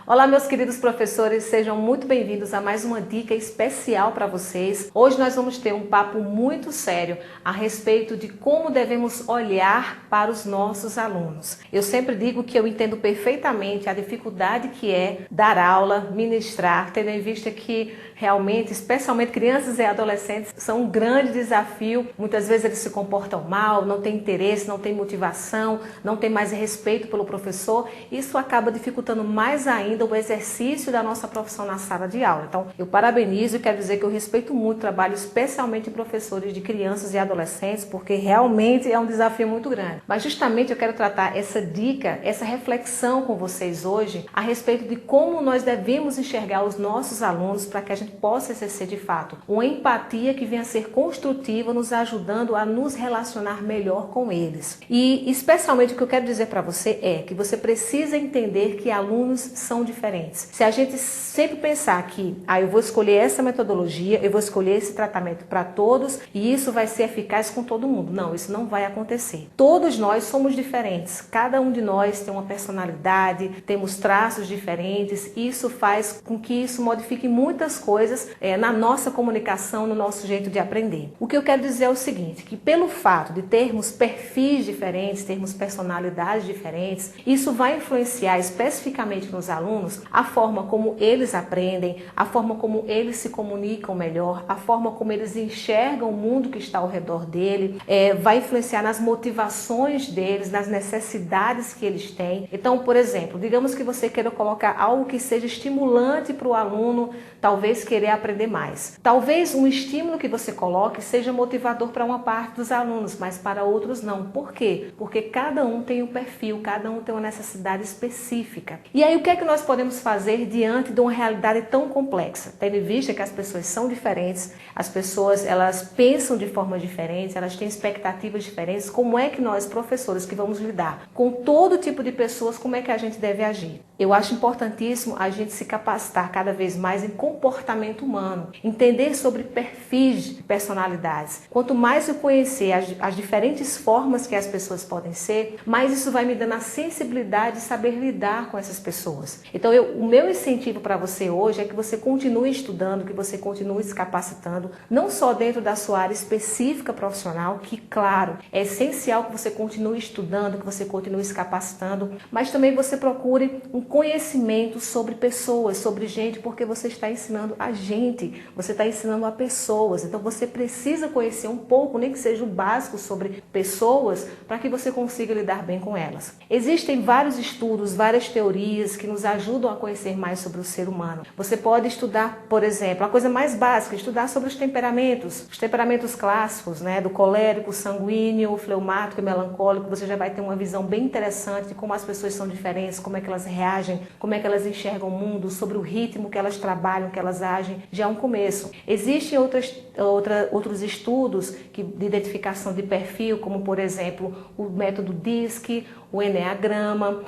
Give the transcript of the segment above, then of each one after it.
Olá, meus queridos professores, sejam muito bem-vindos a mais uma dica especial para vocês. Hoje nós vamos ter um papo muito sério a respeito de como devemos olhar para os nossos alunos. Eu sempre digo que eu entendo perfeitamente a dificuldade que é dar aula, ministrar, tendo em vista que realmente, especialmente crianças e adolescentes, são um grande desafio. Muitas vezes eles se comportam mal, não têm interesse, não têm motivação, não têm mais respeito pelo professor. Isso acaba dificultando mais ainda o exercício da nossa profissão na sala de aula. Então, eu parabenizo e quero dizer que eu respeito muito o trabalho, especialmente em professores de crianças e adolescentes, porque realmente é um desafio muito grande. Mas justamente eu quero tratar essa dica, essa reflexão com vocês hoje a respeito de como nós devemos enxergar os nossos alunos para que a gente possa exercer de fato uma empatia que venha a ser construtiva, nos ajudando a nos relacionar melhor com eles. E especialmente o que eu quero dizer para você é que você precisa entender que alunos são diferentes. Se a gente sempre pensar que eu vou escolher essa metodologia, eu vou escolher esse tratamento para todos e isso vai ser eficaz com todo mundo. Não, isso não vai acontecer. Todos nós somos diferentes. Cada um de nós tem uma personalidade, temos traços diferentes. Isso faz com que isso modifique muitas coisas na nossa comunicação, no nosso jeito de aprender. O que eu quero dizer é o seguinte, que pelo fato de termos perfis diferentes, termos personalidades diferentes, isso vai influenciar especificamente nos alunos a forma como eles aprendem, a forma como eles se comunicam melhor, a forma como eles enxergam o mundo que está ao redor dele, vai influenciar nas motivações deles, nas necessidades que eles têm. Então, por exemplo, digamos que você queira colocar algo que seja estimulante para o aluno, talvez querer aprender mais. Talvez um estímulo que você coloque seja motivador para uma parte dos alunos, mas para outros não. Por quê? Porque cada um tem um perfil, cada um tem uma necessidade específica. E aí o que é que nós podemos fazer diante de uma realidade tão complexa? Tendo em vista que as pessoas são diferentes, as pessoas elas pensam de forma diferente, elas têm expectativas diferentes, como é que nós, professores, que vamos lidar com todo tipo de pessoas, como é que a gente deve agir? Eu acho importantíssimo a gente se capacitar cada vez mais em comportamento humano, entender sobre perfis de personalidades. Quanto mais eu conhecer as diferentes formas que as pessoas podem ser, mais isso vai me dando a sensibilidade de saber lidar com essas pessoas. Então, o meu incentivo para você hoje é que você continue estudando, que você continue se capacitando, não só dentro da sua área específica profissional, que, claro, é essencial que você continue estudando, que você continue se capacitando, mas também você procure um conhecimento sobre pessoas, sobre gente, porque você está ensinando a gente, você está ensinando a pessoas. Então você precisa conhecer um pouco, nem que seja o básico sobre pessoas, para que você consiga lidar bem com elas. Existem vários estudos, várias teorias que nos ajudam a conhecer mais sobre o ser humano. Você pode estudar, por exemplo, a coisa mais básica, estudar sobre os temperamentos clássicos, né, do colérico, sanguíneo, fleumático e melancólico. Você já vai ter uma visão bem interessante de como as pessoas são diferentes, como é que elas reagem, como é que elas enxergam o mundo, sobre o ritmo que elas trabalham, que elas agem, já é um começo. Existem outros estudos de identificação de perfil, como por exemplo o método DISC, o Enneagrama.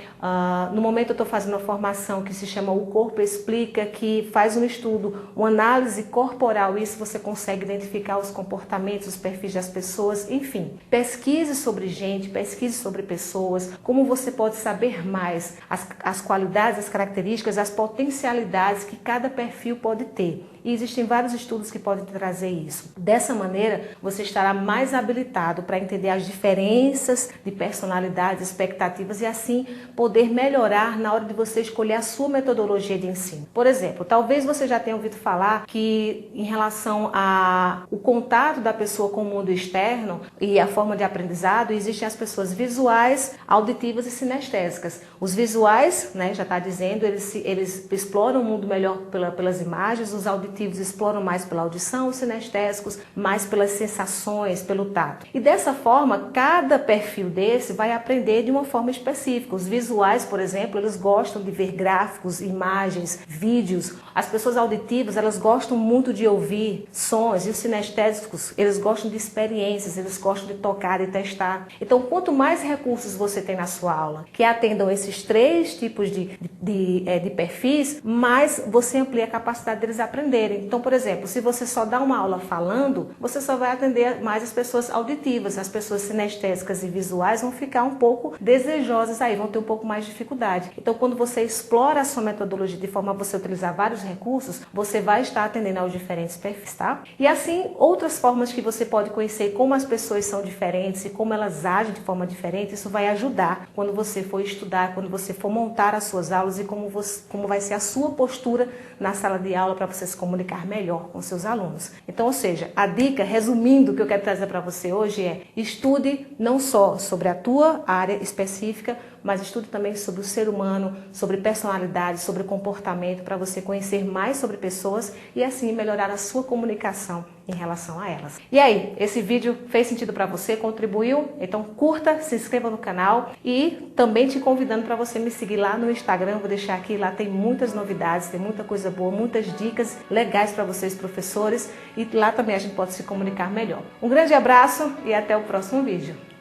No momento eu estou fazendo uma formação que se chama O Corpo Explica, que faz um estudo, uma análise corporal, isso você consegue identificar os comportamentos, os perfis das pessoas, enfim. Pesquise sobre gente, pesquise sobre pessoas, como você pode saber mais as qualidades, as características, as potencialidades que cada perfil pode ter. E existem vários estudos que podem trazer isso. Dessa maneira, você estará mais habilitado para entender as diferenças de personalidades, expectativas e assim poder melhorar na hora de você escolher a sua metodologia de ensino. Por exemplo, talvez você já tenha ouvido falar que em relação ao contato da pessoa com o mundo externo e a forma de aprendizado, existem as pessoas visuais, auditivas e sinestésicas. Os visuais, né, já está dizendo, eles exploram o mundo melhor pelas imagens, os auditivos exploram mais pela audição, os sinestésicos mais pelas sensações, pelo tato. E dessa forma, cada perfil desse vai aprender de uma forma específica. Os visuais, por exemplo, eles gostam de ver gráficos, imagens, vídeos. As pessoas auditivas, elas gostam muito de ouvir sons. E os sinestésicos, eles gostam de experiências, eles gostam de tocar e testar. Então, quanto mais recursos você tem na sua aula que atendam esses três tipos de perfis, mais você amplia a capacidade deles aprenderem. Então, por exemplo, se você só dá uma aula falando, você só vai atender mais as pessoas auditivas. As pessoas sinestésicas e visuais vão ficar um pouco desejosas aí vão ter um pouco mais de dificuldade. Então, quando você explora a sua metodologia de forma a você utilizar vários recursos, você vai estar atendendo aos diferentes perfis, tá? E assim, outras formas que você pode conhecer como as pessoas são diferentes e como elas agem de forma diferente, isso vai ajudar quando você for estudar, quando você for montar as suas aulas e como vai ser a sua postura na sala de aula para você se comunicar melhor com seus alunos. Então, ou seja, a dica, resumindo, o que eu quero trazer para você hoje é: estude não só sobre a tua área específica, mas estude também sobre o ser humano, sobre personalidade, sobre comportamento, para você conhecer mais sobre pessoas e assim melhorar a sua comunicação em relação a elas. E aí, esse vídeo fez sentido para você? Contribuiu? Então curta, se inscreva no canal e também te convidando para você me seguir lá no Instagram, vou deixar aqui, lá tem muitas novidades, tem muita coisa boa, muitas dicas legais para vocês professores e lá também a gente pode se comunicar melhor. Um grande abraço e até o próximo vídeo.